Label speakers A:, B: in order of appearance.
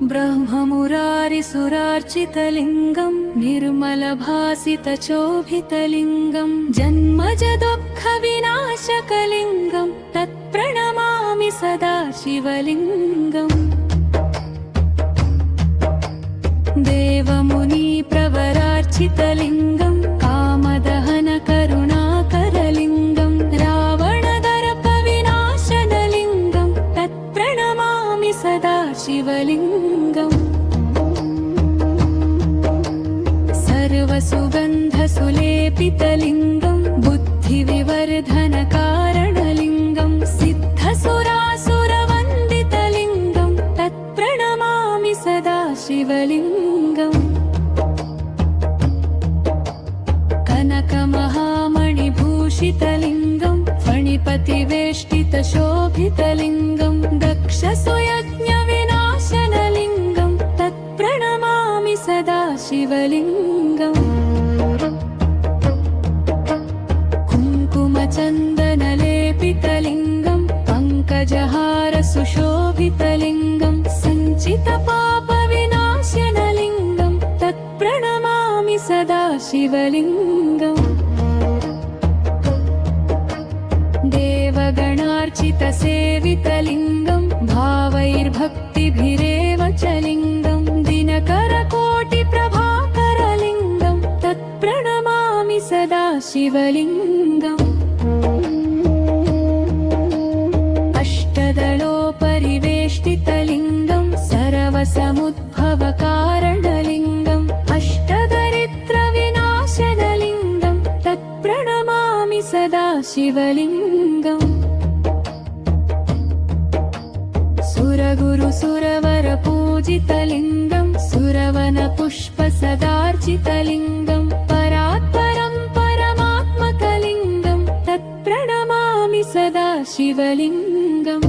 A: ब्रह्ममुरारिसुरार्चितलिङ्गं निर्मलभासितचोभितलिङ्गं जन्मजदुःखविनाशकलिङ्गं तत्प्रणमामि सदा शिवलिङ्गम् देवमुनिप्रवरार्चितलिङ्गं कामदहनकरुणाकरलिङ्गं रावणदर्पविनाशनलिङ्गं तत्प्रणमामि सदा शिवलिङ्गम् सर्वसुगन्धसुलेपितलिङ्गं बुद्धिविवर्धनकारणलिङ्गं सिद्धसुरासुरवन्दितलिङ्गं तत्प्रणमामि सदा शिवलिङ्गम् कनकमहामणिभूषितलिङ्गं फणिपतिवेष्टितशोभितलिङ्गं दक्षसुयज्ञविनाशनलिङ्गं तत्प्रणमामि सदा शिवलिङ्गम् कुङ्कुमचन्दनलेपितलिङ्गं पङ्कजहारसुशोभितलिङ्गं सञ्चितपापविनाशनलिङ्गं तत्प्रणमामि सदा शिवलिङ्गम् देवगणार्चितसेवितलिङ्गं भावैर्भक्तिभिरेव च लिङ्गं दिनकरकोटिप्रभाकरलिङ्गं तत्प्रणमामि सदा शिवलिङ्गम् अष्टदलोपरिवेष्टितलिङ्गं सर्वसमुद्भवकारणलिङ्गं अष्टदरिद्रविनाशनलिङ्गं तत्प्रणमामि सदा शिवलिङ्गम् सुरगुरुसुरवरपूजितलिङ्गं सुरवनपुष्पसदार्चितलिङ्गं परात्परं परमात्मकलिङ्गं तत्प्रणमामि सदा शिवलिङ्गम्